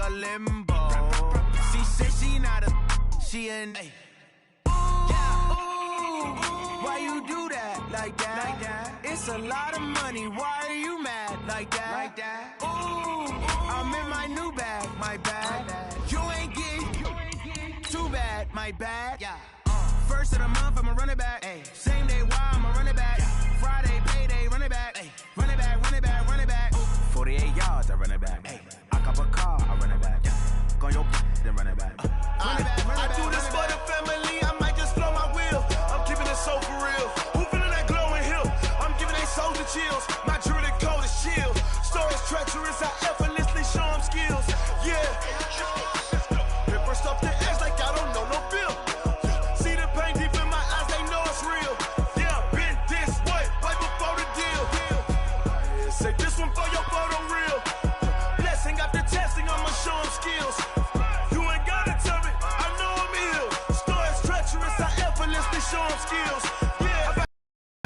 a limbo. She said she not a, she an ooh, why you do that like that? It's a lot of money, why are you mad like that? Ooh, I'm in my new bag, my bag. You ain't getting too bad, my bad. First of the month, I'ma run it back. Same day, why I'ma run it back. Friday, payday, run it back. Run it back, run it back, run it back. 48 yards, I run it back. I cop a car, I run it back. Go your then run it back. I do this for the family, I might just blow my wheel. I'm keeping it so for real. Who feeling that glowing hill? I'm giving they soldier chills. My jewelry cold as shield. Stories treacherous, I effortlessly show them skills. Yeah. Hit first off the edge like I don't know no bill. See the pain deep in my eyes, they know it's real. Yeah, been this way, right before the deal. Say this one for your photo real. Blessing after testing, I'ma show them skills. You ain't gotta tell me, I know I'm ill. Stories treacherous, I effortlessly show them skills. Yeah, I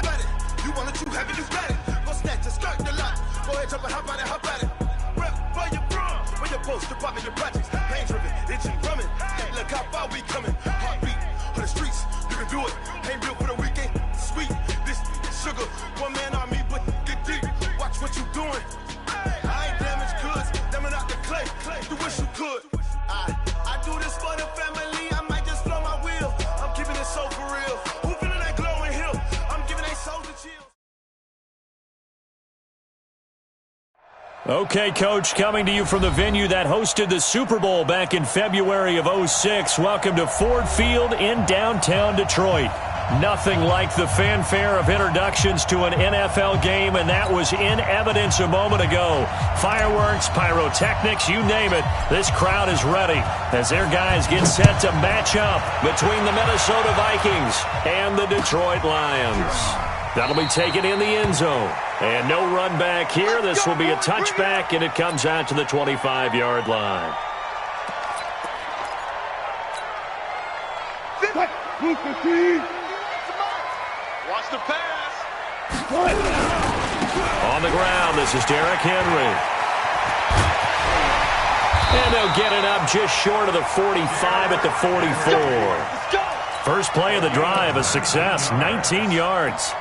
got it. You want it, you have it, you got it. Go snatch it, start the lot. Go ahead, jump it, hop at it, hop at it. Rep for your bro, for your post, your pop, your projects. Pain driven, itching, drumming. Look how far we coming. Heartbeat for the streets, you can do it. Ain't built for the weekend, sweet. This sugar, one man on me, but get deep. Watch what you doing. I ain't damaged goods, damn out the clay. You wish you could. I do this for the family, I might just blow my wheel. I'm keeping it so for real. Who feeling that glowing hill? I'm giving they souls the chills. Okay, Coach, coming to you from the venue that hosted the Super Bowl back in February of '06. Welcome to Ford Field in downtown Detroit. Nothing like the fanfare of introductions to an NFL game, and that was in evidence a moment ago. Fireworks, pyrotechnics, you name it. This crowd is ready as their guys get set to match up between the Minnesota Vikings and the Detroit Lions. That'll be taken in the end zone. And no run back here. This will be a touchback, and it comes out to the 25-yard line. Watch the pass. On the ground, this is Derrick Henry. And they'll get it up just short of the 45 at the 44. First play of the drive, a success, 19 yards.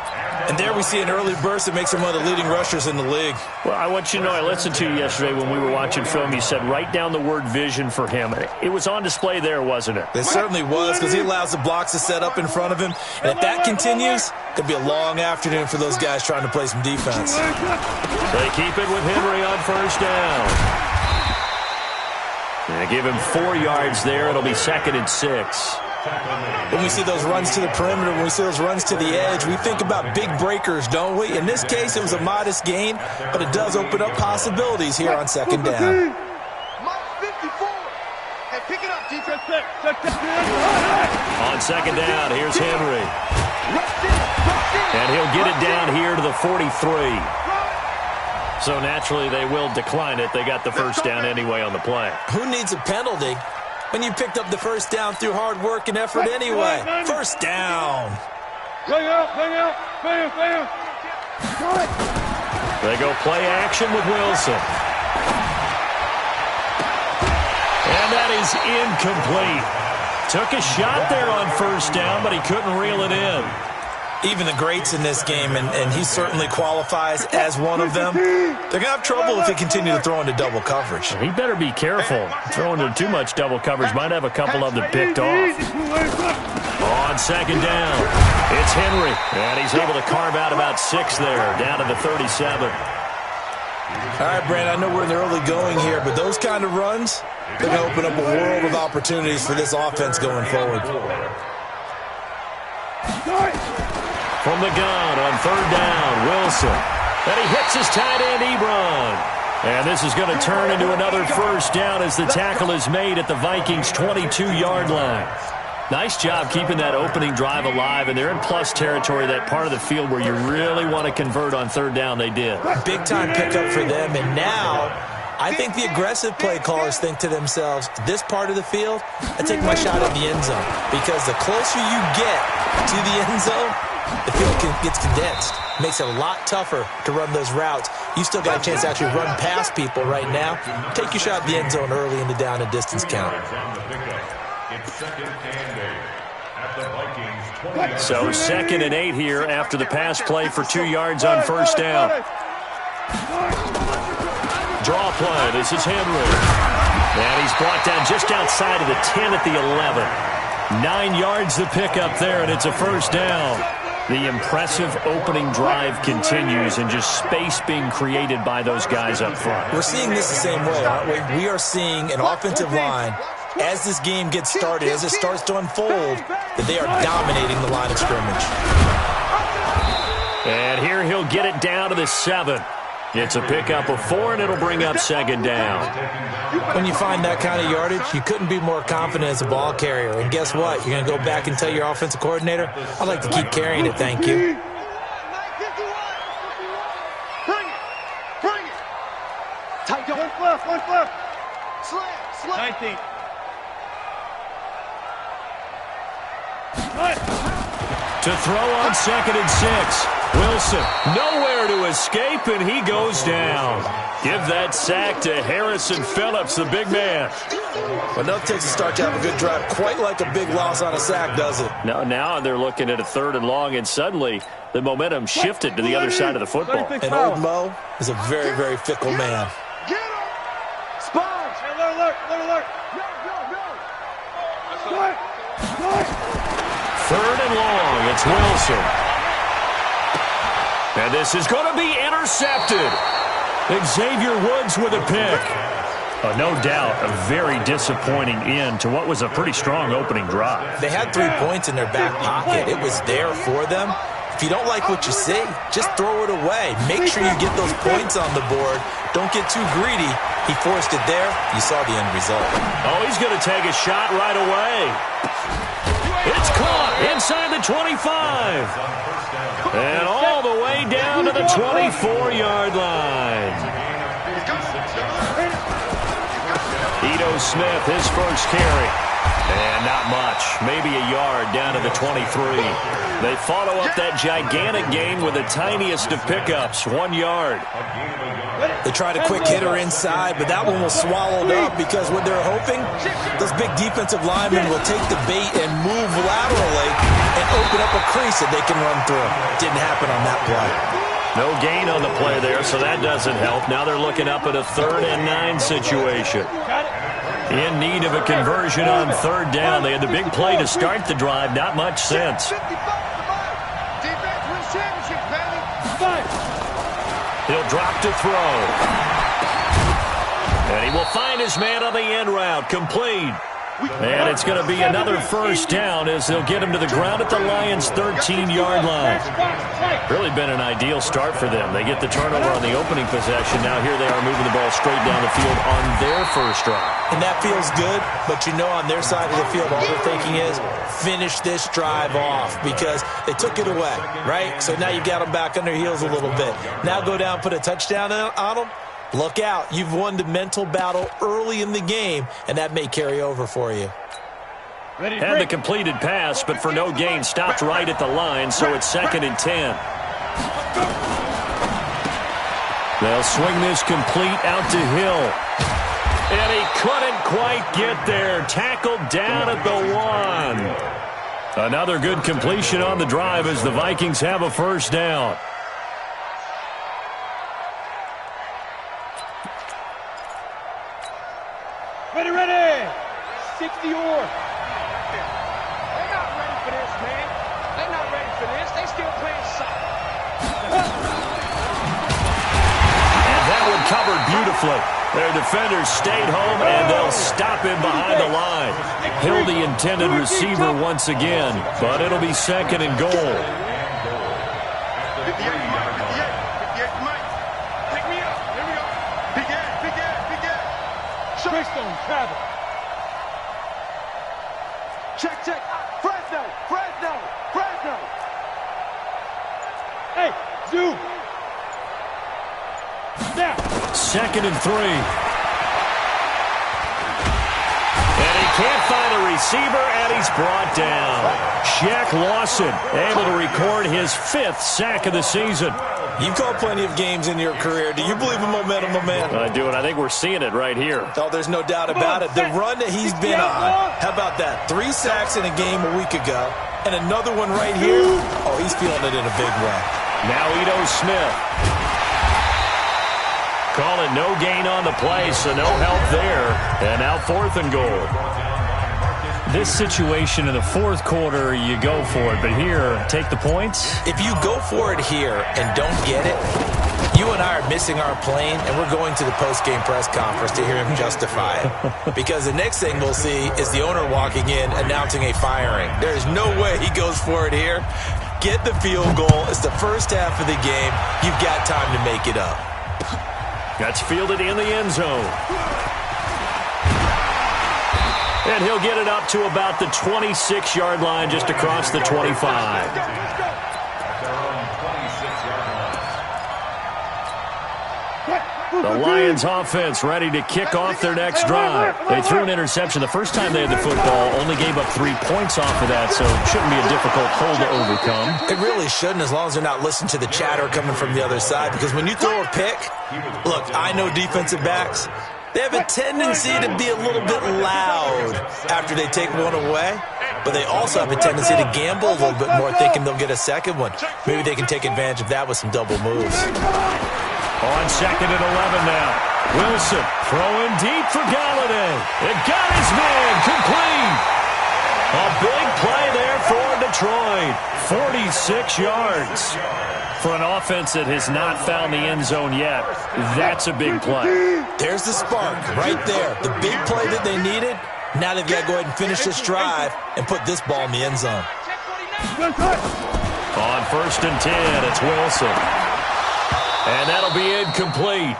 And there we see an early burst that makes him one of the leading rushers in the league. Well, I want you to know, I listened to you yesterday when we were watching film. You said write down the word vision for him. It was on display there, wasn't it? It certainly was, because he allows the blocks to set up in front of him. And if that continues, it could be a long afternoon for those guys trying to play some defense. They keep it with Henry on first down. They give him 4 yards there. It'll be 2nd and 6. When we see those runs to the perimeter, when we see those runs to the edge, we think about big breakers, don't we? In this case, it was a modest gain, but it does open up possibilities here on 2nd down. On 2nd down, here's Henry. And he'll get it down here to the 43. So naturally, they will decline it. They got the first down anyway on the play. Who needs a penalty when you picked up the first down through hard work and effort anyway? First down. They go play action with Wilson. And that is incomplete. Took a shot there on first down, but he couldn't reel it in. Even the greats in this game, and he certainly qualifies as one of them, they're going to have trouble if they continue to throw into double coverage. He better be careful. Throwing into too much double coverage might have a couple of them picked off. On 2nd down, it's Henry, and he's able to carve out about 6 there, down to the 37. All right, Brandon, I know we're in the early going here, but those kind of runs, they're going to open up a world of opportunities for this offense going forward. From the gun on 3rd down, Wilson. And he hits his tight end, Ebron. And this is going to turn into another first down as the tackle is made at the Vikings' 22-yard line. Nice job keeping that opening drive alive, and they're in plus territory, that part of the field where you really want to convert on 3rd down. They did. Big-time pickup for them, and now I think the aggressive play callers think to themselves, this part of the field, I take my shot at the end zone, because the closer you get to the end zone, the field gets condensed. Makes it a lot tougher to run those routes. You still got a chance to actually run past people right now. Take your shot at the end zone early in the down and distance count. So 2nd and 8 here after the pass play for 2 yards on first down. Draw play. This is Henry. And he's brought down just outside of the 10 at the 11. 9 yards the pickup there, and it's a first down. The impressive opening drive continues, and just space being created by those guys up front. We're seeing this the same way, aren't we? We are seeing an offensive line, as this game gets started, as it starts to unfold, that they are dominating the line of scrimmage. And here he'll get it down to the 7. It's a pickup of 4, and it'll bring up 2nd down. When you find that kind of yardage, you couldn't be more confident as a ball carrier. And guess what? You're going to go back and tell your offensive coordinator, I'd like to keep carrying it, thank you. Bring it. Tight, one flip. Slam. 19. To throw on 2nd and 6. Wilson, nowhere to escape, and he goes down. Give that sack to Harrison Phillips, the big man. Well, no takes a start to have a good drive. Quite like a big loss on a sack, does it? Now they're looking at a 3rd and long, and suddenly the momentum shifted to the other side of the football. And old Mo is a very, very fickle man. Get him! Sponge! Alert! Go! 3rd and long, it's Wilson. And this is going to be intercepted. Xavier Woods with a pick. No doubt a very disappointing end to what was a pretty strong opening drive. They had 3 points in their back pocket. It was there for them. If you don't like what you see, just throw it away. Make sure you get those points on the board. Don't get too greedy. He forced it there. You saw the end result. Oh, he's going to take a shot right away. It's caught inside the 25. And all the way down to the 24-yard line. Ito Smith, his first carry. And not much. Maybe a yard down to the 23. They follow up that gigantic gain with the tiniest of pickups, 1 yard. They tried a quick hitter inside, but that one was swallowed up because what they're hoping, those big defensive linemen will take the bait and move laterally and open up a crease that they can run through. Didn't happen on that play. No gain on the play there, so that doesn't help. Now they're looking up at a 3rd and 9 situation. In need of a conversion on 3rd down. They had the big play to start the drive. Not much sense. He'll drop to throw. And he will find his man on the end route. Complete. And it's going to be another first down as they'll get him to the ground at the Lions' 13-yard line. Really been an ideal start for them. They get the turnover on the opening possession. Now here they are moving the ball straight down the field on their first drive. And that feels good, but you know on their side of the field all they're thinking is finish this drive off because they took it away, right? So now you got them back on their heels a little bit. Now go down, put a touchdown on them. Look out. You've won the mental battle early in the game, and that may carry over for you. Had the completed pass, but for no gain, stopped right at the line, so it's 2nd and 10. They'll swing this complete out to Hill. And he couldn't quite get there. Tackled down at the 1. Another good completion on the drive as the Vikings have a first down. Ready. 60 or. They're not ready for this, man. They're not ready for this. They still playing soccer. And that one covered beautifully. Their defenders stayed home, and they'll stop him behind the line. Hill, the intended receiver once again, but it'll be 2nd and goal. 58, Mike. Pick me up. Here we go. Big Ed. Showstone, travel. Check. Fresno. Hey, zoom. Now. 2nd and 3. And he can't find a receiver, and he's brought down. Shaq Lawson able to record his 5th sack of the season. You've called plenty of games in your career. Do you believe in momentum, my man? I do, and I think we're seeing it right here. Oh, there's no doubt about it. The run that he's been on, how about that? 3 sacks in a game a week ago, and another one right here. Oh, he's feeling it in a big way. Now Ito Smith. Call it no gain on the play, so no help there. And now 4th and goal. This situation in the 4th quarter, you go for it. But here, take the points. If you go for it here and don't get it, you and I are missing our plane, and we're going to the post-game press conference to hear him justify it. Because the next thing we'll see is the owner walking in announcing a firing. There's no way he goes for it here. Get the field goal. It's the first half of the game. You've got time to make it up. That's fielded in the end zone. And he'll get it up to about the 26-yard line, just across the 25. The Lions offense ready to kick off their next drive. They threw an interception the first time they had the football, only gave up 3 points off of that, so it shouldn't be a difficult hole to overcome. It really shouldn't, as long as they're not listening to the chatter coming from the other side, because when you throw a pick, look, I know defensive backs, they have a tendency to be a little bit loud after they take one away, but they also have a tendency to gamble a little bit more, thinking they'll get a second one. Maybe they can take advantage of that with some double moves. On 2nd and 11 now. Wilson throwing deep for Galladay. It got his man complete. A big play there for Detroit. 46 yards. For an offense that has not found the end zone yet, that's a big play. There's the spark right there. The big play that they needed. Now they've got to go ahead and finish this drive and put this ball in the end zone. On 1st and 10, it's Wilson. And that'll be incomplete.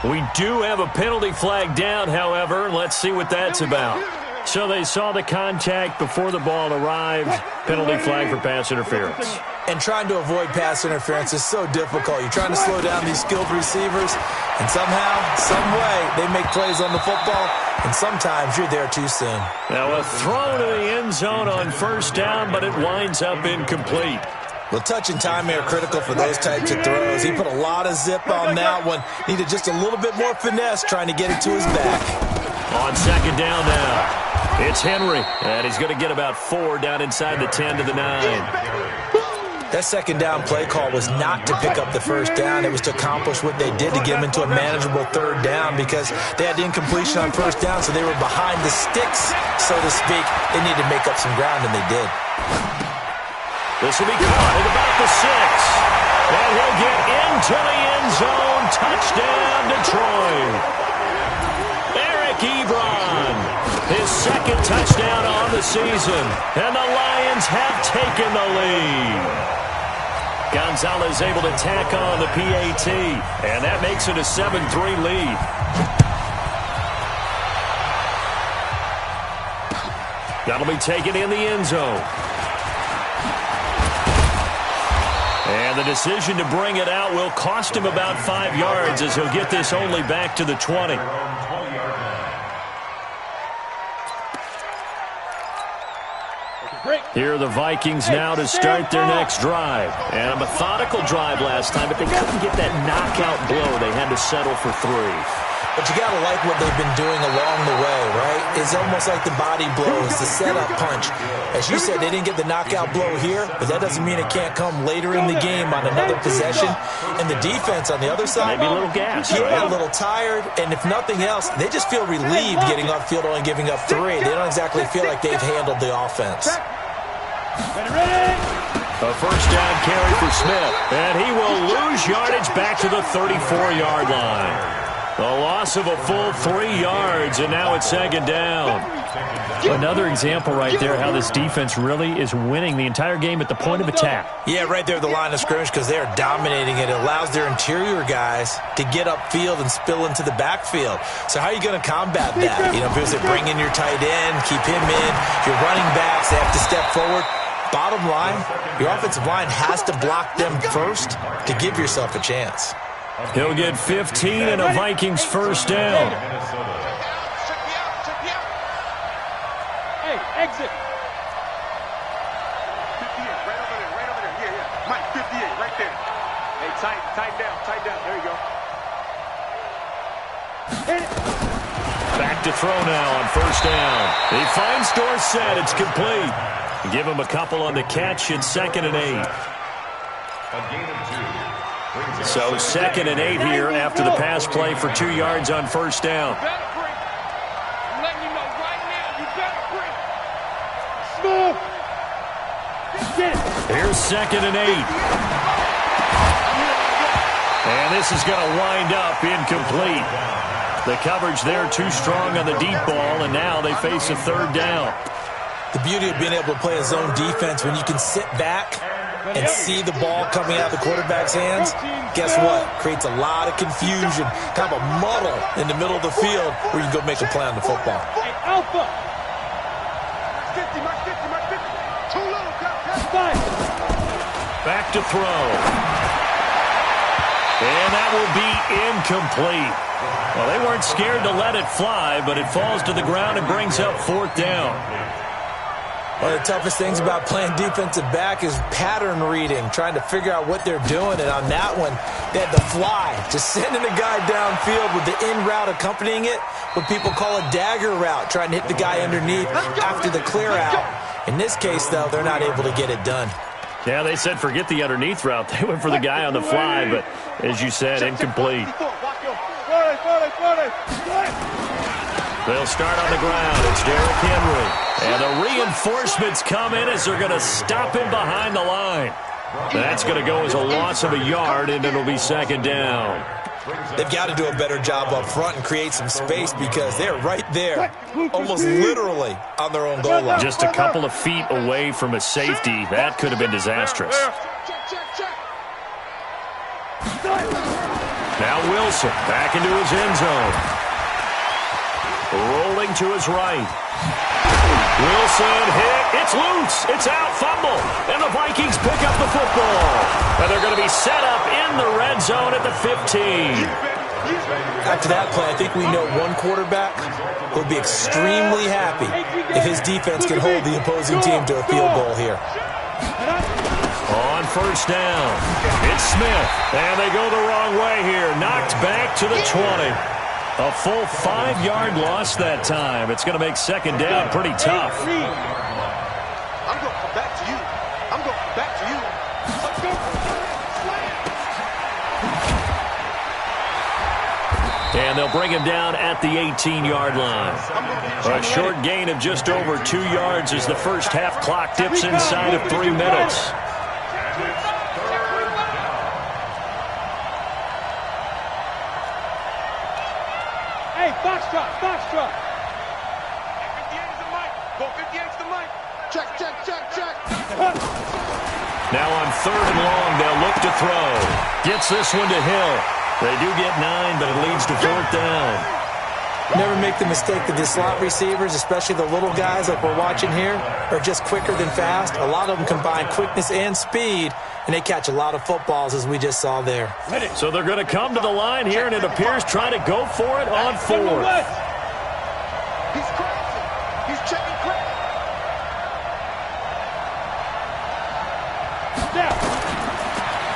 We do have a penalty flag down, however. Let's see what that's about. So they saw the contact before the ball arrived. Penalty flag for pass interference. And trying to avoid pass interference is so difficult. You're trying to slow down these skilled receivers, and somehow, some way, they make plays on the football, and sometimes you're there too soon. Now a throw to the end zone on 1st down, but it winds up incomplete. Well, touch and time are critical for those types of throws. He put a lot of zip on that one. Needed just a little bit more finesse trying to get it to his back. On 2nd down now, it's Henry. And he's going to get about 4 down inside the 10 to the 9. That 2nd down play call was not to pick up the 1st down. It was to accomplish what they did to get them into a manageable 3rd down, because they had incompletion on 1st down, so they were behind the sticks, so to speak. They needed to make up some ground, and they did. This will be caught at about the 6. And he'll get into the end zone. Touchdown, Detroit. Eric Ebron, his 2nd touchdown on the season. And the Lions have taken the lead. Gonzalez able to tack on the PAT. And that makes it a 7-3 lead. That'll be taken in the end zone. And the decision to bring it out will cost him about 5 yards, as he'll get this only back to the 20. Here are the Vikings now to start their next drive. And a methodical drive last time, but they couldn't get that knockout blow. They had to settle for 3. But you got to like what they've been doing along the way, right? It's almost like the body blows, the setup punch. As you said, they didn't get the knockout blow here, but that doesn't mean it can't come later in the game on another possession. And the defense on the other side, maybe a little gas, yeah, right? A little tired. And if nothing else, they just feel relieved getting upfield only giving up 3. They don't exactly feel like they've handled the offense. A 1st down carry for Smith, and he will lose yardage back to the 34-yard line. A loss of a full 3 yards, and now it's 2nd down. Another example right there how this defense really is winning the entire game at the point of attack. Yeah, right there at the line of scrimmage, because they are dominating it. It allows their interior guys to get upfield and spill into the backfield. So how are you going to combat that? You know, because they bring in your tight end, keep him in, your running backs, they have to step forward. Bottom line, your offensive line has to block them first to give yourself a chance. He'll get 15 and a Vikings 1st down. Exit. 58, right over there. Yeah. Mike, 58, right there. Hey, tighten down. There you go. Hit it. Back to throw now on first down. He finds Dorsett. It's complete. Give him a couple on the catch and 2nd and 8. So 2nd and 8 here after the pass play for 2 yards on first down. I'm letting you know right now, you better bring. Smooth. Get it. Here's 2nd and 8. And this is going to wind up incomplete. The coverage there too strong on the deep ball, and now they face a 3rd down. The beauty of being able to play a zone defense when you can sit back and see the ball coming out of the quarterback's hands, guess what? Creates a lot of confusion, kind of a muddle in the middle of the field where you can go make a play on the football. Hey, Alpha. 50, Mark 50. Too little, Fine. Back to throw. And that will be incomplete. Well, they weren't scared to let it fly, but it falls to the ground and brings up 4th down. One of the toughest things about playing defensive back is pattern reading, trying to figure out what they're doing. And on that one, they had the fly, just sending a guy downfield with the in route accompanying it, what people call a dagger route, trying to hit the guy underneath after the clear out. In this case, though, they're not able to get it done. Yeah, they said forget the underneath route. They went for the guy on the fly, but as you said, incomplete. They'll start on the ground. It's Derrick Henry. And the reinforcements come in as they're going to stop him behind the line. That's going to go as a loss of a yard, and it'll be 2nd down. They've got to do a better job up front and create some space because they're right there, almost literally on their own goal line. Just a couple of feet away from a safety. That could have been disastrous. Now Wilson back into his end zone. Rolling to his right. Wilson hit. It's loose. It's out. Fumble. And the Vikings pick up the football. And they're going to be set up in the red zone at the 15. After that play, I think we know one quarterback will be extremely happy if his defense can hold the opposing team to a field goal here. On first down, it's Smith. And they go the wrong way here. Knocked back to the 20. A full 5-yard loss that time. It's going to make 2nd down pretty tough. I'm going to come back to you. I'm going to come back to you. Let's go. And they'll bring him down at the 18-yard line. A short gain of just over 2 yards as the first half clock dips inside of 3 minutes. Hey, box truck. 58 is the mic. Go 58 is the mic. Check. Now on 3rd and long, they'll look to throw. Gets this one to Hill. They do get 9, but it leads to 4th down. Never make the mistake that the slot receivers, especially the little guys like we're watching here, are just quicker than fast. A lot of them combine quickness and speed, and they catch a lot of footballs, as we just saw there. So they're going to come to the line here, and it appears trying to go for it on 4th. He's crazy. He's checking crazy.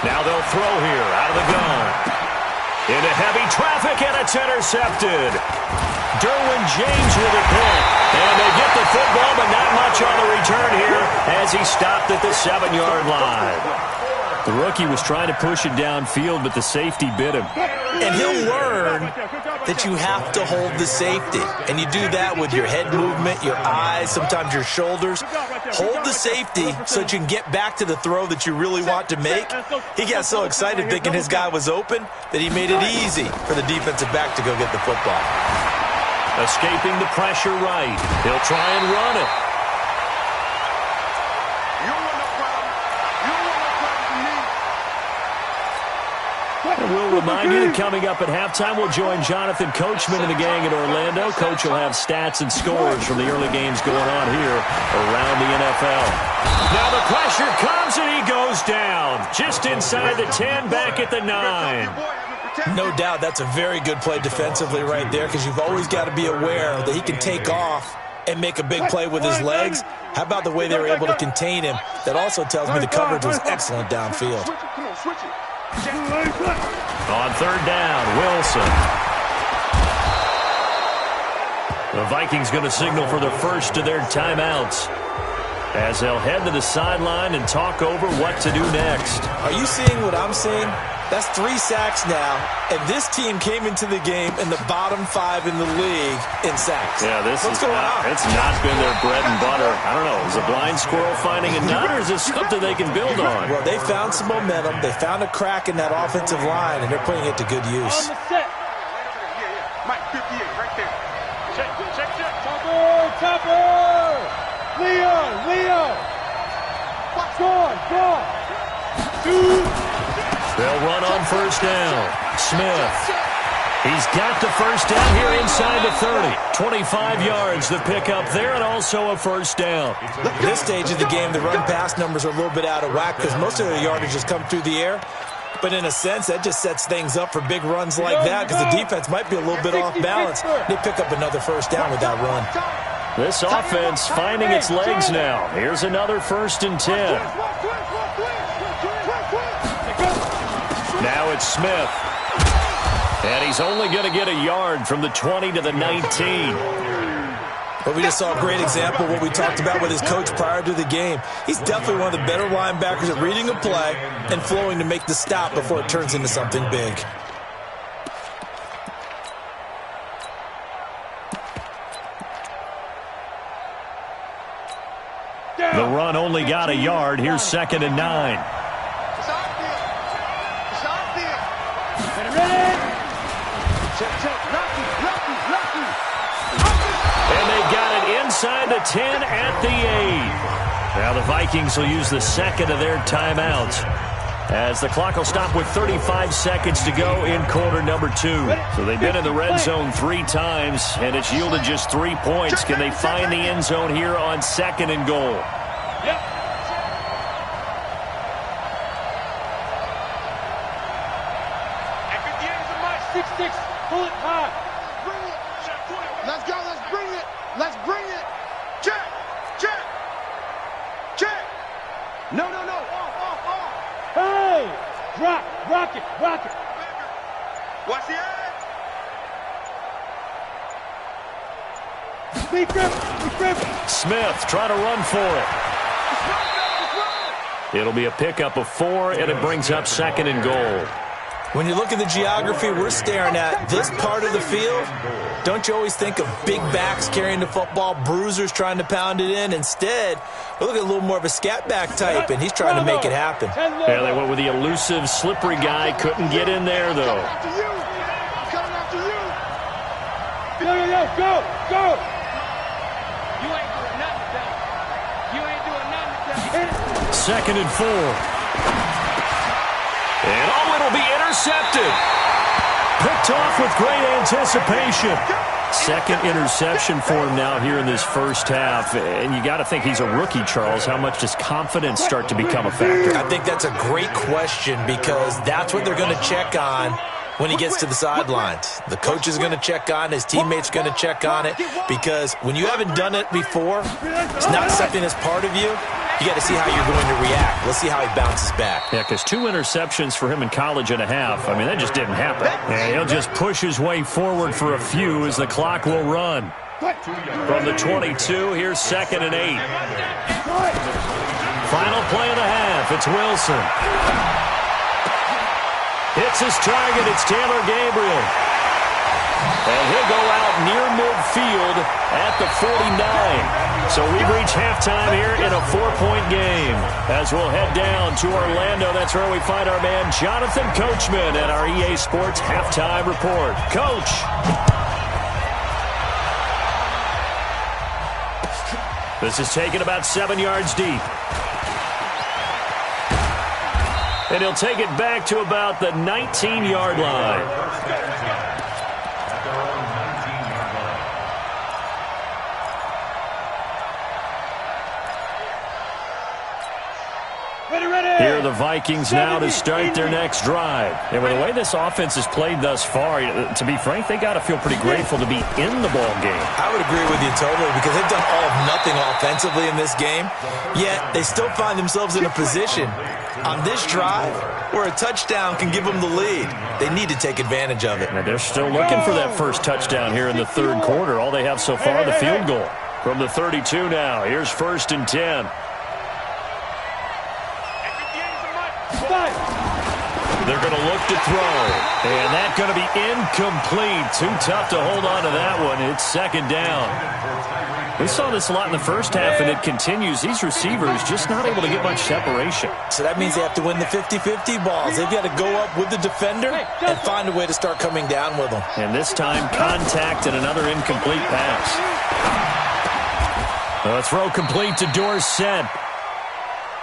Now they'll throw here out of the gun. Into heavy traffic, and it's intercepted. Derwin James with a pick. And they get the football, but not much on the return here as he stopped at the 7-yard line. The rookie was trying to push it downfield, but the safety bit him. And he'll learn that you have to hold the safety. And you do that with your head movement, your eyes, sometimes your shoulders. Hold the safety so that you can get back to the throw that you really want to make. He got so excited thinking his guy was open that he made it easy for the defensive back to go get the football. Escaping the pressure right. He'll try and run it. And we'll remind you that coming up at halftime, we'll join Jonathan Coachman and the gang at Orlando. Coach will have stats and scores from the early games going on here around the NFL. Now the pressure comes and he goes down. Just inside the 10, back at the 9. No doubt that's a very good play defensively right there because you've always got to be aware that he can take off and make a big play with his legs. How about the way they were able to contain him? That also tells me the coverage was excellent downfield. On third down, Wilson. The Vikings going to signal for the first of their timeouts as they'll head to the sideline and talk over what to do next. Are you seeing what I'm seeing? That's 3 sacks now, and this team came into the game in the bottom 5 in the league in sacks. Yeah, What's going on? It's not been their bread and butter. I don't know. Is a blind squirrel finding a nut, or is this something they can build on? Well, they found some momentum. They found a crack in that offensive line, and they're putting it to good use. Mike, 58, right there. Check. Topper! Leo! Go! They'll run on first down. Smith. He's got the first down here inside the 30. 25 yards the pickup there, and also a first down. At this stage of the game, the run-pass numbers are a little bit out of whack because most of their yardage has come through the air. But in a sense, that just sets things up for big runs like that because the defense might be a little bit off balance. They pick up another first down with that run. This offense finding its legs now. Here's another 1st and 10. Now it's Smith. And he's only going to get a yard from the 20 to the 19. But we just saw a great example of what we talked about with his coach prior to the game. He's definitely one of the better linebackers at reading a play and flowing to make the stop before it turns into something big. The run only got a yard. Here's 2nd and 9. And they got it inside the 10 at the 8. Now the Vikings will use the second of their timeouts as the clock will stop with 35 seconds to go in quarter number 2. So they've been in the red zone 3 times, and it's yielded just 3 points. Can they find the end zone here on 2nd and goal? Pull it high. Bring it. Let's go. Let's bring it. Check. No. Off. Hey! Rock it. Watch the edge. Be careful. Smith trying to run for it. It'll be a pickup of 4, and it brings up 2nd and goal. When you look at the geography we're staring at, this part of the field, don't you always think of big backs carrying the football, bruisers trying to pound it in? Instead, we look at a little more of a scat back type, and he's trying to make it happen. Yeah, they went with the elusive, slippery guy. Couldn't get in there, though. Coming after you. Go. You ain't doing nothing today. 2nd and 4. And it'll be intercepted. Picked off with great anticipation. 2nd interception for him now here in this first half. And you got to think he's a rookie, Charles. How much does confidence start to become a factor? I think that's a great question because that's what they're going to check on when he gets to the sidelines. The coach is going to check on it. His teammates going to check on it because when you haven't done it before, it's not something that's part of you. You got to see how you're going to react. Let's see how he bounces back. Yeah, because 2 interceptions for him in college and a half. I mean, that just didn't happen. And he'll just push his way forward for a few as the clock will run. From the 22, here's 2nd and 8. Final play of the half. It's Wilson. Hits his target. It's Taylor Gabriel. And he'll go out near midfield at the 49. So we've reached halftime here in a 4-point game. As we'll head down to Orlando, that's where we find our man Jonathan Coachman at our EA Sports Halftime Report. Coach. This is taken about 7 yards deep. And he'll take it back to about the 19-yard line. Here the Vikings now to start their next drive. And with the way this offense has played thus far, to be frank, they got to feel pretty grateful to be in the ball game. I would agree with you totally because they've done all of nothing offensively in this game, yet they still find themselves in a position on this drive where a touchdown can give them the lead. They need to take advantage of it. And they're still looking for that first touchdown here in the third quarter. All they have so far, the field goal. From the 32 now, here's 1st and 10. They're going to look to throw, and that's going to be incomplete. Too tough to hold on to that one. It's 2nd down. We saw this a lot in the first half, and it continues. These receivers just not able to get much separation. So that means they have to win the 50-50 balls. They've got to go up with the defender and find a way to start coming down with them. And this time, contact and another incomplete pass. A throw complete to Dorsett.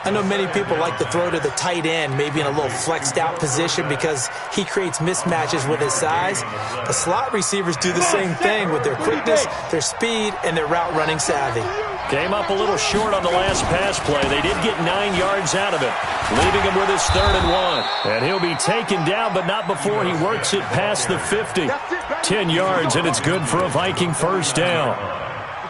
I know many people like to throw to the tight end, maybe in a little flexed out position because he creates mismatches with his size. The slot receivers do the same thing with their quickness, their speed, and their route running savvy. Came up a little short on the last pass play. They did get 9 yards out of it, leaving him with his 3rd and 1. And he'll be taken down, but not before he works it past the 50. 10 yards, and it's good for a Viking first down.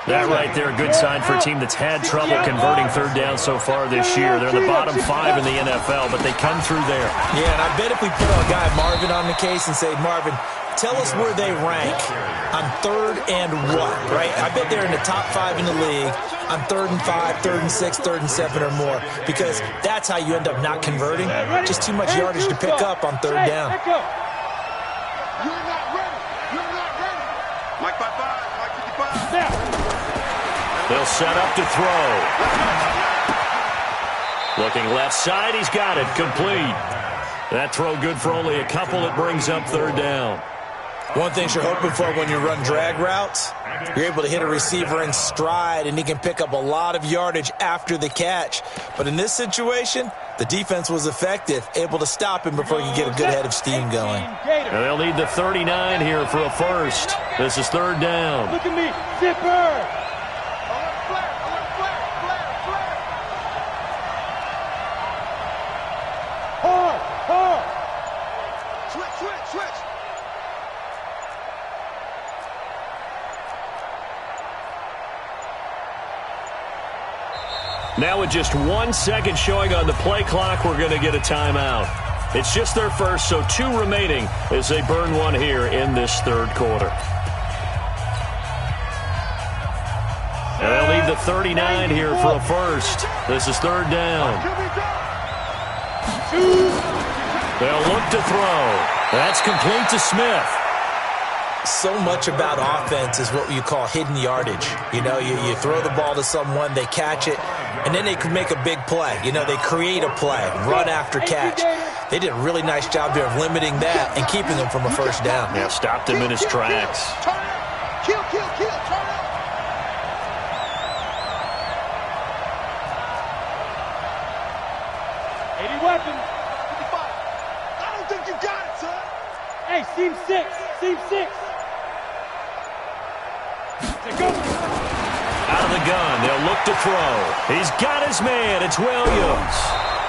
That right there, a good sign for a team that's had trouble converting 3rd down so far this year. They're in the bottom 5 in the NFL, but they come through there. Yeah, and I bet if we put our guy Marvin on the case and say, Marvin, tell us where they rank on 3rd and what, right? I bet they're in the top 5 in the league on 3rd and 5, 3rd and 6, 3rd and 7 or more, because that's how you end up not converting. Just too much yardage to pick up on 3rd down. You're not ready. You're not ready. Mike 55, Mike 55. They'll set up to throw. Looking left side, he's got it, complete. That throw good for only a couple. It brings up 3rd down. One thing you're hoping for when you run drag routes, you're able to hit a receiver in stride, and he can pick up a lot of yardage after the catch. But in this situation, the defense was effective, able to stop him before he could get a good head of steam going. And they'll need the 39 here for a first. This is 3rd down. Look at me, zipper. Switch. Now with just 1 second showing on the play clock, we're going to get a timeout. It's just their first, so 2 remaining as they burn one here in this 3rd quarter. And they'll need the 39 here for a first. This is 3rd down. They'll look to throw. That's complete to Smith. So much about offense is what you call hidden yardage. You know, you throw the ball to someone, they catch it, and then they can make a big play. You know, they create a play, run after catch. They did a really nice job there of limiting that and keeping him from a first down. Yeah, stopped him in his tracks. Kill, turn out. 80 weapons. 55. I don't think you got it, son. Hey, seam 6. Out of the gun, they'll look to throw. He's got his man, it's Williams.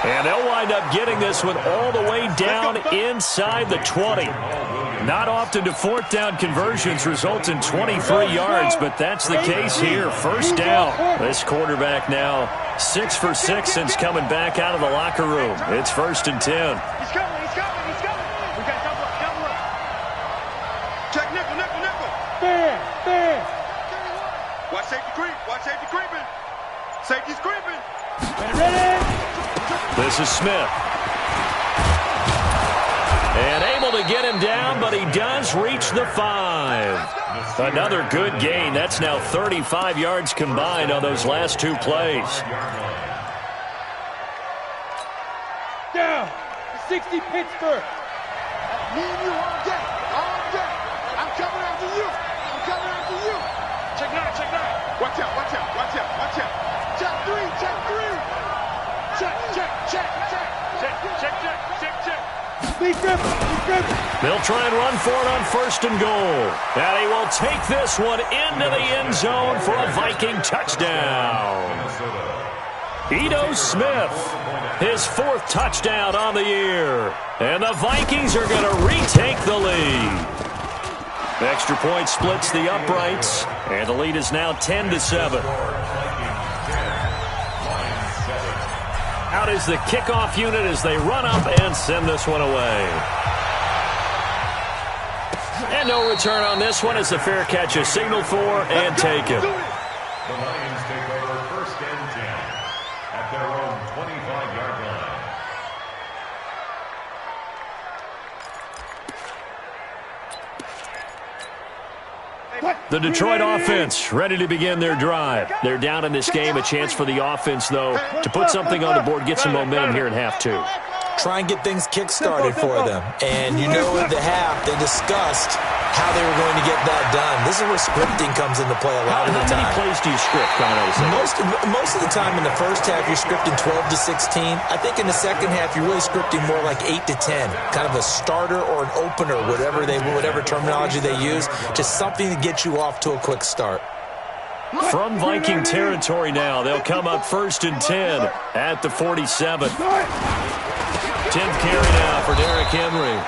And they'll wind up getting this one all the way down inside the 20. Not often do 4th down conversions result in 23 yards, but that's the case here. First down. This quarterback now 6 for 6 since coming back out of the locker room. It's 1st and 10. He's coming. We got double up. Check nickel. Bam. Watch safety creeping. Safety's creeping. Ready. This is Smith. And able to get him down, but he does reach the 5. Another good gain. That's now 35 yards combined on those last 2 plays. Down. 60 Pittsburgh. Me and you all day. I'm coming after you. Check 9. Watch out. Check 3. Check. Speed dribble. They'll try and run for it on 1st and goal. And he will take this one into the end zone for a Viking touchdown. Ito Smith, his 4th touchdown on the year. And the Vikings are going to retake the lead. Extra point splits the uprights, and the lead is now 10-7. Out is the kickoff unit as they run up and send this one away. And no return on this one as the fair catch is signaled for and taken. The Lions take over 1st and 10 at their own 25-yard line. The Detroit offense ready to begin their drive. They're down in this game. A chance for the offense, though, to put something on the board, get some momentum here in half 2. Try and get things kick-started for them. And you know at the half, they discussed how they were going to get that done. This is where scripting comes into play a lot of the time. How many plays do you script coming out of the second? Most of the time in the first half, you're scripting 12 to 16. I think in the second half, you're really scripting more like 8 to 10. Kind of a starter or an opener, whatever terminology they use. Just something to get you off to a quick start. From Viking territory now, they'll come up 1st and 10 at the 47. 10th carry now for Derrick Henry.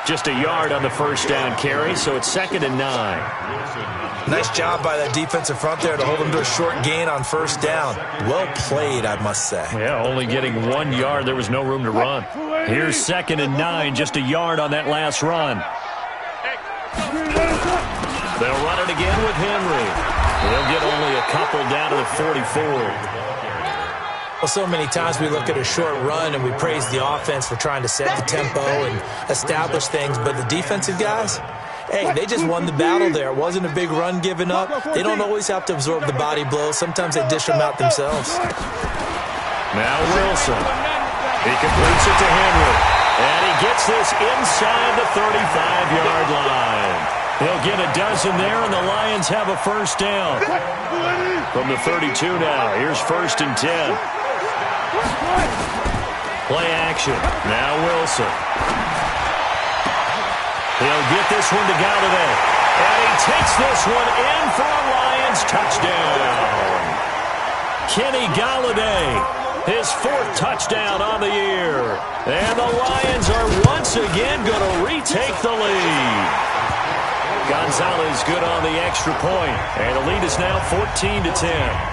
Just a yard on the 1st down carry, so it's 2nd and 9. Nice job by that defensive front there to hold them to a short gain on 1st down. Well played, I must say. Yeah, only getting 1 yard. There was no room to run. Here's 2nd and 9, just a yard on that last run. They'll run it again with Henry. He'll get only a couple down to the 44. Well, so many times we look at a short run and we praise the offense for trying to set the tempo and establish things, but the defensive guys, hey, they just won the battle there. It wasn't a big run given up. They don't always have to absorb the body blows. Sometimes they dish them out themselves. Now Wilson. He completes it to Henry. And he gets this inside the 35-yard line. He'll get a dozen there, and the Lions have a 1st down. From the 32 now, here's 1st and 10. Play action. Now Wilson. He'll get this one to Galladay. And he takes this one in for a Lions touchdown. Kenny Galladay, his 4th touchdown on the year. And the Lions are once again going to retake the lead. Gonzalez good on the extra point. And the lead is now 14-10.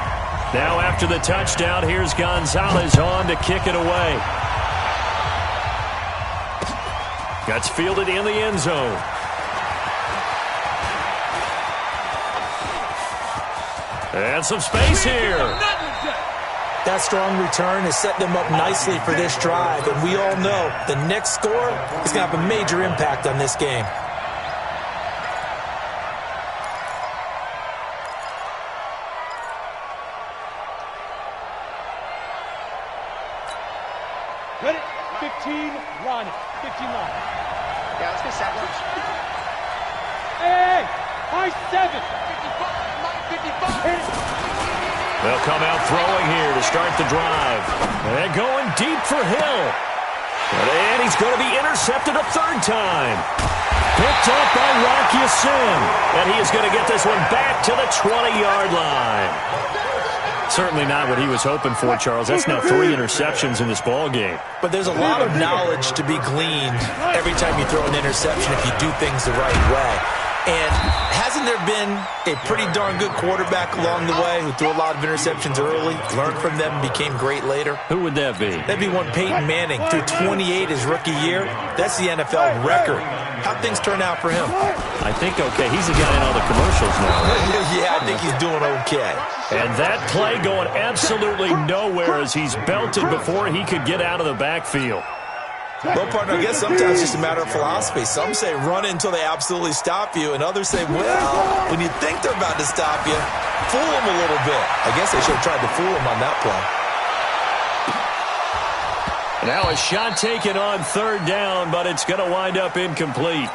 Now after the touchdown, here's Gonzalez on to kick it away. That's fielded in the end zone. And some space here. That strong return has set them up nicely for this drive, and we all know the next score is going to have a major impact on this game. Ready? 15, line it. 15 line. Yeah, let's get second. Hey! High 7! 55! They'll come out throwing here to start the drive. And going deep for Hill. And he's going to be intercepted a 3rd time. Picked up by Rock Ya-Sin. And he is going to get this one back to the 20-yard line. Certainly not what he was hoping for, Charles. That's now 3 interceptions in this ball game. But there's a lot of knowledge to be gleaned every time you throw an interception if you do things the right way. And hasn't there been a pretty darn good quarterback along the way who threw a lot of interceptions early, learned from them, and became great later? Who would that be? That'd be one Peyton Manning. Threw 28 his rookie year. That's the NFL record. How'd things turn out for him? I think okay. He's the guy in all the commercials now, right? Yeah, I think he's doing okay. And that play going absolutely nowhere as he's belted before he could get out of the backfield. Well, partner, I guess sometimes it's just a matter of philosophy. Some say run until they absolutely stop you, and others say, well, when you think they're about to stop you, fool them a little bit. I guess they should have tried to fool him on that play. Now a shot taken on 3rd down, but it's going to wind up incomplete.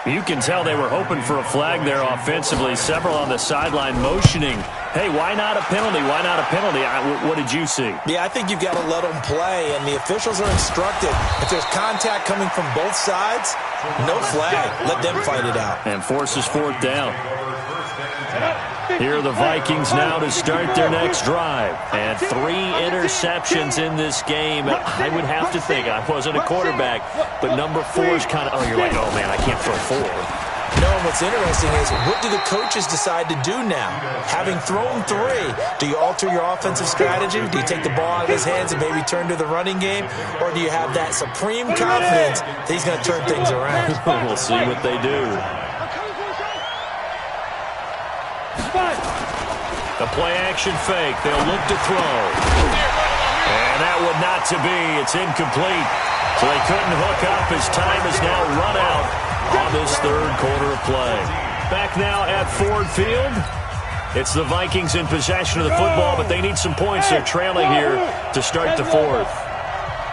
You can tell they were hoping for a flag there offensively. Several on the sideline motioning, hey, why not a penalty? Why not a penalty? What did you see? Yeah, I think you've got to let them play, and the officials are instructed. If there's contact coming from both sides, no flag. Let them fight it out. And forces 4th down. Here are the Vikings now to start their next drive. And 3 interceptions in this game. I would have to think, I wasn't a quarterback, but number 4 is kind of, you're like, oh, man, I can't throw 4. No, and what's interesting is, what do the coaches decide to do now? Having thrown 3, do you alter your offensive strategy? Do you take the ball out of his hands and maybe turn to the running game? Or do you have that supreme confidence that he's going to turn things around? We'll see what they do. The play-action fake. They'll look to throw. And that would not to be. It's incomplete. So they couldn't hook up as time has now run out on this third quarter of play. Back now at Ford Field. It's the Vikings in possession of the football, but they need some points. They're trailing here to start the fourth.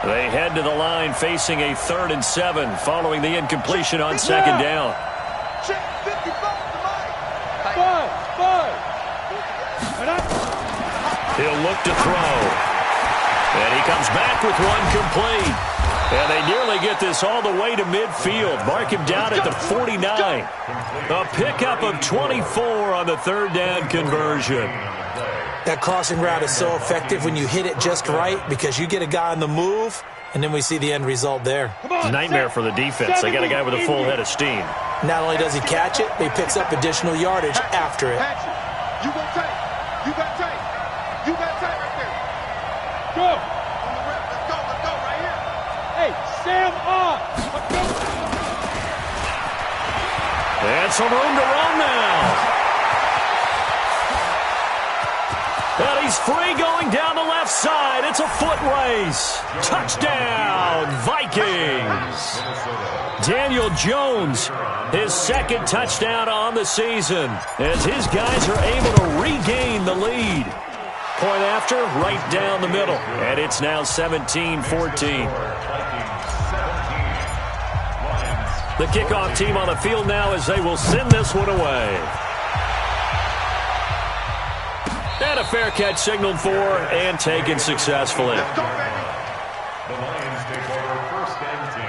They head to the line facing a 3rd and 7 following the incompletion on 2nd down. He'll look to throw. And he comes back with one complete. And they nearly get this all the way to midfield. Mark him down at the 49. A pickup of 24 on the 3rd down conversion. That crossing route is so effective when you hit it just right because you get a guy on the move, and then we see the end result there. Nightmare for the defense. They got a guy with a full head of steam. Not only does he catch it, but he picks up additional yardage after it. You got tape. You got tape. You got tape right there. Go. On the rep. Let's go right here. Hey, Sam on. And some room to run now. And he's free going down the left side. It's a foot race. Touchdown, Vikings. Daniel Jones, his 2nd touchdown on the season, as his guys are able to regain the lead. Point after, right down the middle. And it's now 17-14. The kickoff team on the field now as they will send this one away. And a fair catch signaled for and taken successfully. The Lions take over 1st and 10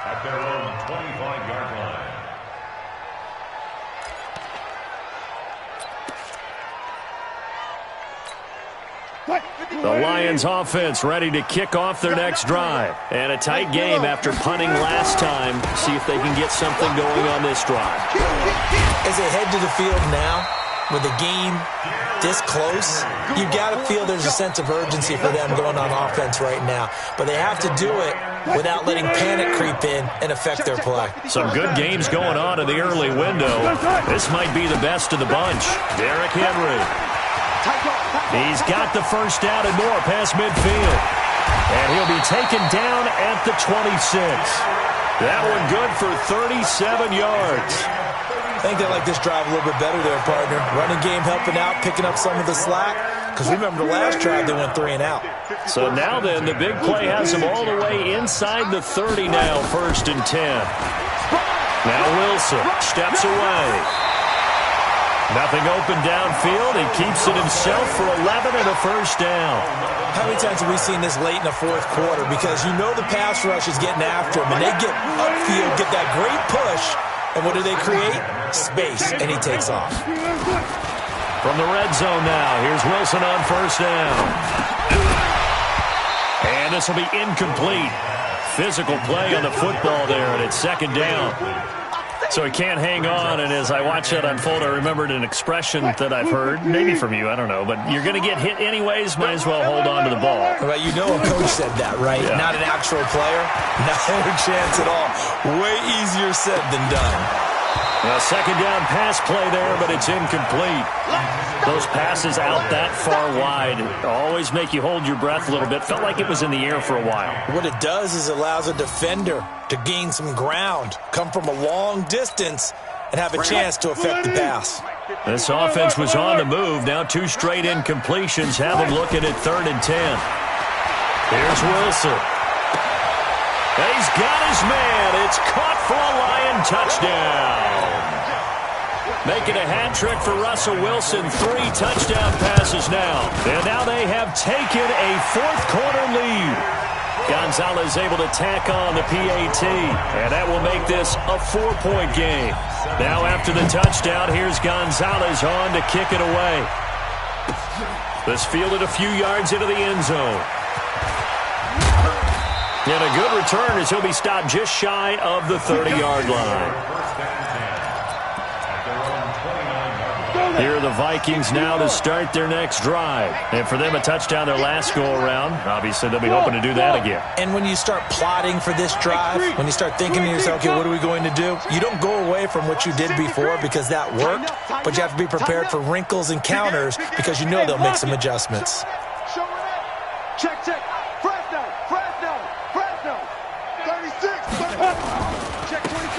at their own 25-yard line. The Lions offense ready to kick off their next drive. And a tight game after punting last time. See if they can get something going on this drive. As they head to the field now, with the game this close, you got to feel there's a sense of urgency for them going on offense right now. But they have to do it without letting panic creep in and affect their play. Some good games going on in the early window. This might be the best of the bunch. Derrick Henry. He's got the first down and more past midfield. And he'll be taken down at the 26. That one good for 37 yards. I think they like this drive a little bit better there, partner. Running game helping out, picking up some of the slack. Because remember the last drive, they went 3 and out. So now then, the big play has them all the way inside the 30 now, 1st and 10. Now Wilson steps away. Nothing open downfield. He keeps it himself for 11 and a first down. How many times have we seen this late in the 4th quarter? Because you know the pass rush is getting after him, and they get upfield, get that great push. And what do they create? Space, and he takes off. From the red zone now, here's Wilson on 1st down. And this will be incomplete. Physical play on the football there, and it's 2nd down. So he can't hang on, and as I watch that unfold, I remembered an expression that I've heard, maybe from you, I don't know, but you're going to get hit anyways, might as well hold on to the ball. Well, you know a coach said that, right? Yeah. Not an actual player? Not a chance at all. Way easier said than done. A 2nd down pass play there, but it's incomplete. Those passes out that far wide always make you hold your breath a little bit. Felt like it was in the air for a while. What it does is it allows a defender to gain some ground, come from a long distance, and have a chance to affect the pass. This offense was on the move. Now 2 straight incompletions have them looking at 3rd and 10. Here's Wilson. And he's got his man. It's caught for a Lion touchdown. Making a hat trick for Russell Wilson. 3 touchdown passes now. And now they have taken a 4th quarter lead. Gonzalez able to tack on the PAT, and that will make this a 4-point game. Now after the touchdown, here's Gonzalez on to kick it away. This fielded a few yards into the end zone. And a good return as he'll be stopped just shy of the 30-yard line. Here are the Vikings now to start their next drive. And for them, a touchdown their last go-around. Obviously, they'll be hoping to do that again. And when you start plotting for this drive, when you start thinking to yourself, okay, what are we going to do? You don't go away from what you did before because that worked, but you have to be prepared for wrinkles and counters because you know they'll make some adjustments. Check. Fresno. 36.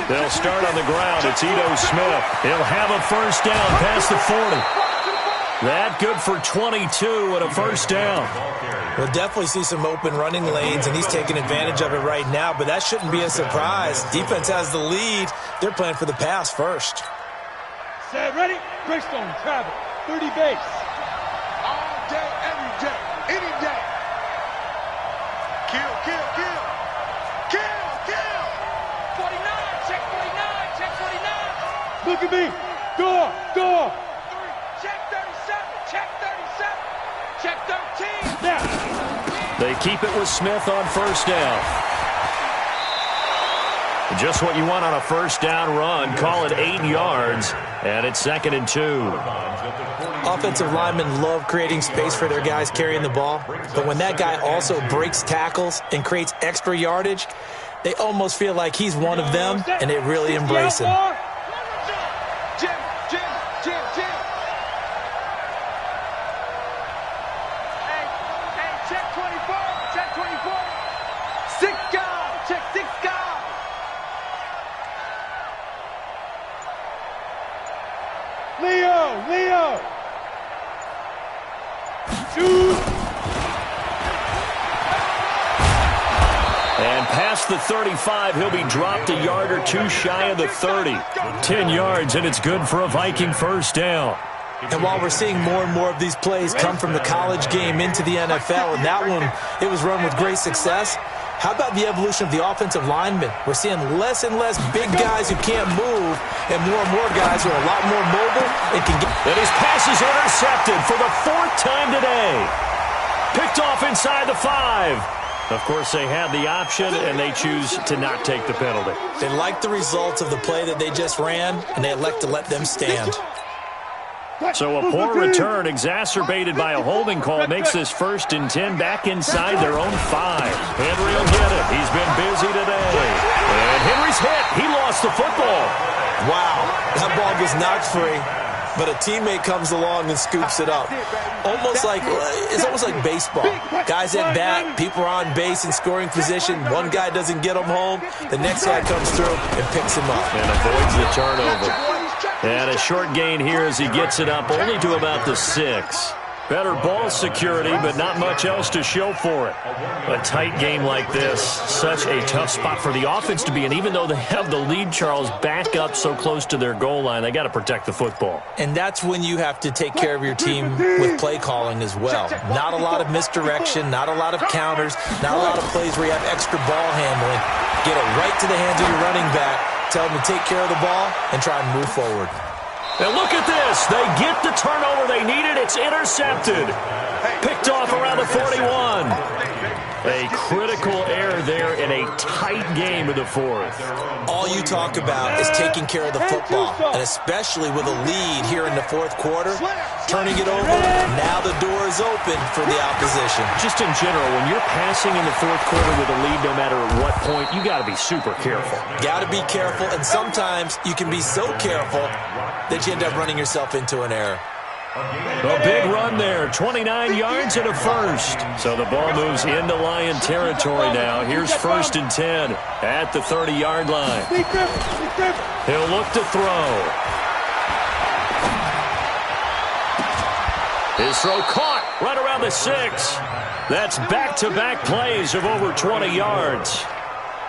They'll start on the ground. It's Ito Smith. He'll have a first down past the 40. That good for 22 and a first down. We'll definitely see some open running lanes, and he's taking advantage of it right now, but that shouldn't be a surprise. Defense has the lead. They're playing for the pass first. Set, ready? Greystone, travel. 30 base. All day, every day, any day. Kill. 49, check 49. Look at me. Door. Check 37. Check 13. Now. They keep it with Smith on first down. Just what you want on a first down run. Call it 8 yards, and it's 2nd and 2. Offensive linemen love creating space for their guys carrying the ball, but when that guy also breaks tackles and creates extra yardage, they almost feel like he's one of them, and they really embrace him. Jim. Hey, check 24. 6 guard. Check 6 guard. Leo. 2. And past the 35, he'll be dropped a yard or two shy of the 30. 10 yards, and it's good for a Viking first down. And while we're seeing more and more of these plays come from the college game into the NFL, and that one, it was run with great success, how about the evolution of the offensive linemen? We're seeing less and less big guys who can't move and more guys who are a lot more mobile and can get... And his pass is intercepted for the 4th time today. Picked off inside the 5. Of course, they had the option, and they choose to not take the penalty. They like the results of the play that they just ran, and they elect to let them stand. So a poor return exacerbated by a holding call makes this 1st and 10 back inside their own 5. Henry will get it. He's been busy today. And Henry's hit. He lost the football. Wow, that ball was knocked free, but a teammate comes along and scoops it up. It's almost like baseball. Guys at bat, people are on base in scoring position. One guy doesn't get him home. The next guy comes through and picks him up. And avoids the turnover. And a short gain here as he gets it up only to about the 6. Better ball security, but not much else to show for it. A tight game like this, such a tough spot for the offense to be in. Even though they have the lead, Charles, back up so close to their goal line, they got to protect the football. And that's when you have to take care of your team with play calling as well. Not a lot of misdirection, not a lot of counters, not a lot of plays where you have extra ball handling. Get it right to the hands of your running back, tell them to take care of the ball, and try and move forward. And look at this. They get the turnover they needed. It's intercepted. Picked off around the 41. A critical error there in a tight game of the 4th. All you talk about is taking care of the football, and especially with a lead here in the 4th quarter, turning it over, now the door is open for the opposition. Just in general, when you're passing in the 4th quarter with a lead, no matter at what point, you got to be super careful. Got to be careful, and sometimes you can be so careful that you end up running yourself into an error. A big run there, 29 yards and a first. So the ball moves into Lion territory now. Here's 1st and 10 at the 30-yard line. He'll look to throw. His throw caught right around the 6. That's back-to-back plays of over 20 yards.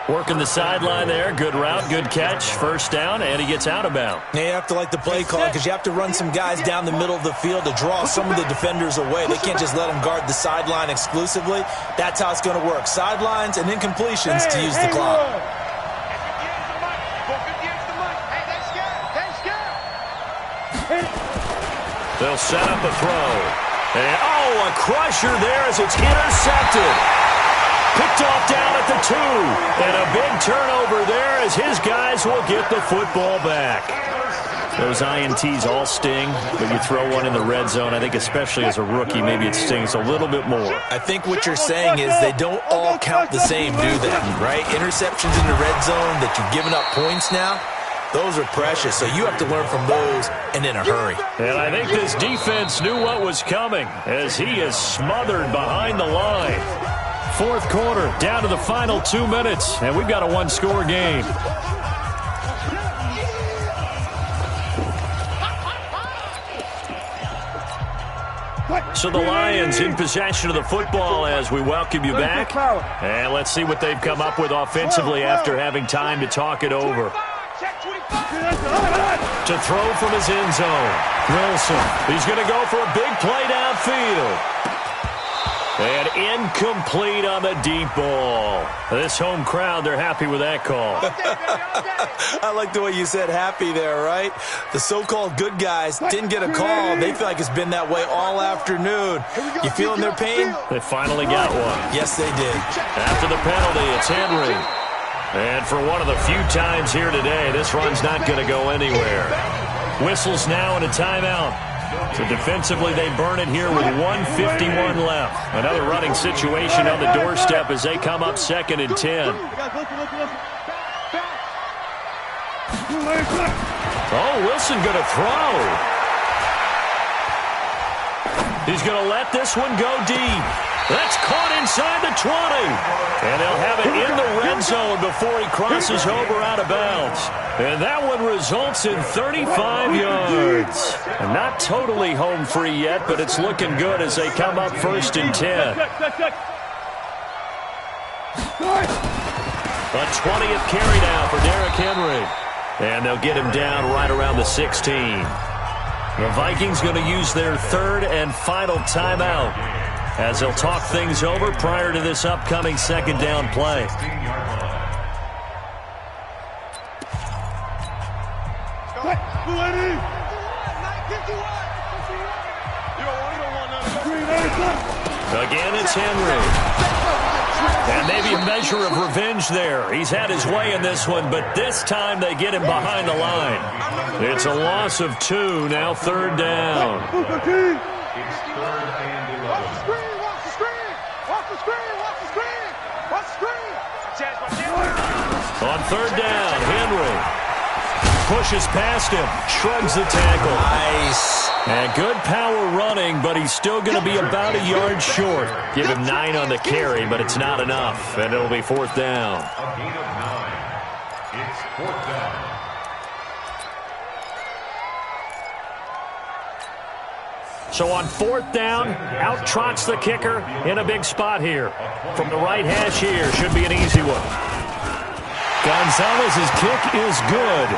Working the sideline there. Good route, good catch. First down, and he gets out of bounds. You have to like the play call because you have to run some guys down the middle of the field to draw some of the defenders away. They can't just let them guard the sideline exclusively. That's how it's going to work. Sidelines and incompletions to use the clock. They'll set up a throw. And, a crusher there as it's intercepted. Picked off down at the 2. And a big turnover there as his guys will get the football back. Those INTs all sting, but you throw one in the red zone, I think especially as a rookie, maybe it stings a little bit more. I think what you're saying is they don't all count the same, do they? Right? Interceptions in the red zone that you've given up points now, those are precious, so you have to learn from those and in a hurry. And I think this defense knew what was coming as he is smothered behind the line. Fourth quarter, down to the final 2 minutes, and we've got a one-score game. So the Lions in possession of the football as we welcome you back. And let's see what they've come up with offensively after having time to talk it over. To throw from his end zone. Wilson, he's going to go for a big play downfield. And incomplete on the deep ball. This home crowd, they're happy with that call. I like the way you said happy there, right? The so-called good guys didn't get a call. They feel like it's been that way all afternoon. You feeling their pain? They finally got one. Yes, they did. After the penalty, it's Henry. And for one of the few times here today, this run's not going to go anywhere. Whistles now and a timeout. So defensively, they burn it here with 1:51 left. Another running situation on the doorstep as they come up 2nd and 10. Oh, Wilson going to throw. He's going to let this one go deep. That's caught inside the 20. And they'll have it in the red zone before he crosses over out of bounds. And that one results in 35 yards. And not totally home free yet, but it's looking good as they come up 1st and 10. A 20th carry now for Derrick Henry. And they'll get him down right around the 16. The Vikings going to use their 3rd and final timeout as they'll talk things over prior to this upcoming 2nd down play. Again, it's Henry. And maybe a measure of revenge there. He's had his way in this one, but this time they get him behind the line. It's a loss of 2, now 3rd down. It's 3rd and 11. Watch the screen, watch the screen, watch the screen, watch the screen, watch the screen. On 3rd down, Henry pushes past him, shrugs the tackle. Nice. And good power running, but he's still going to be about a yard short. Give him 9 on the carry, but it's not enough, and it'll be 4th down. A gain of 9. It's 4th down. So on 4th down, out trots the kicker in a big spot here. From the right hash here, should be an easy one. Gonzalez's kick is good.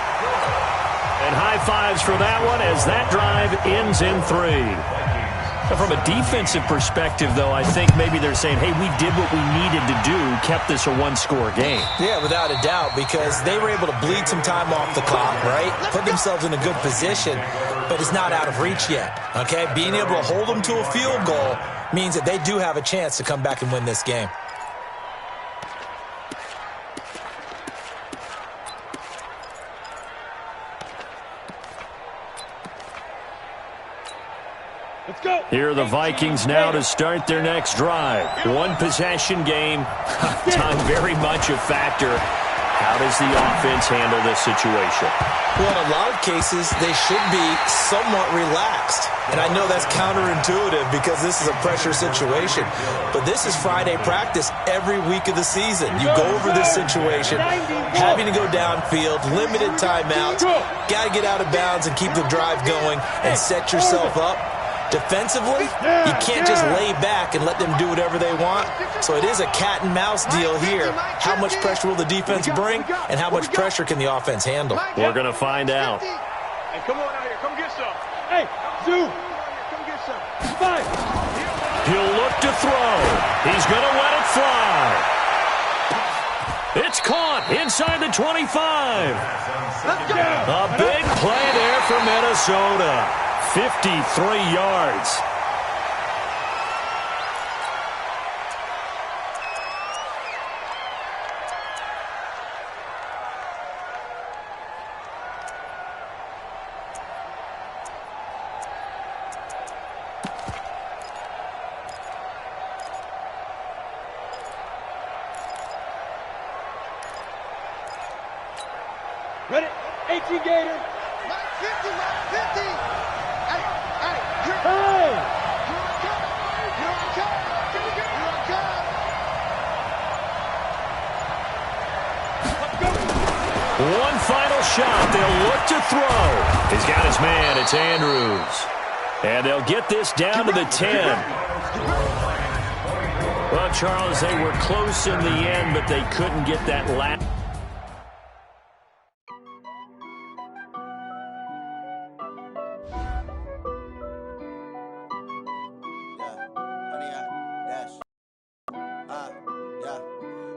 And high fives for that one as that drive ends in 3. From a defensive perspective, though, I think maybe they're saying, hey, we did what we needed to do, kept this a one-score game. Yeah, without a doubt, because they were able to bleed some time off the clock, right? Put themselves in a good position, but it's not out of reach yet, okay? Being able to hold them to a field goal means that they do have a chance to come back and win this game. Here are the Vikings now to start their next drive. One possession game. Time very much a factor. How does the offense handle this situation? Well, in a lot of cases, they should be somewhat relaxed. And I know that's counterintuitive because this is a pressure situation. But this is Friday practice every week of the season. You go over this situation, having to go downfield, limited timeouts, got to get out of bounds and keep the drive going and set yourself up Defensively, you can't just lay back and let them do whatever they want. So it is a cat and mouse deal here. How much pressure will the defense bring, and how much pressure can the offense handle? We're going to find out. Hey, come on out here. Come get some. Hey, Zoo. Come get some. 5. He'll look to throw. He's going to let it fly. It's caught inside the 25. A big play there for Minnesota. 53 yards. Ready? 18 Gator. 50, 50. Hey, here. Hey! Here I come. One final shot. They'll look to throw. He's got his man. It's Andrews. And they'll get this down to the 10. Well, Charles, they were close in the end, but they couldn't get that last.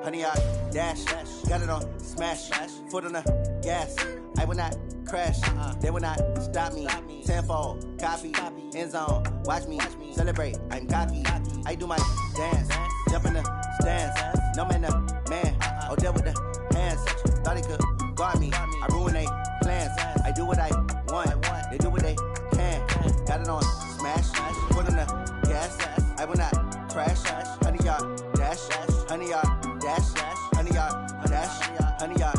Honey, I dash, got it on smash, foot on the gas. I will not crash, they will not stop me. Tenfold, copy, end zone, watch me celebrate. I'm cocky, I do my dance, jump in the stands. No man, man, oh, deal with the hands. Thought he could guard me, I ruin they plans. I do what I want, they do what they can. Got it on smash, foot on the gas. I will not crash, honey, y'all dash, honey, y'all dash, honey, y'all dash, honey, y'all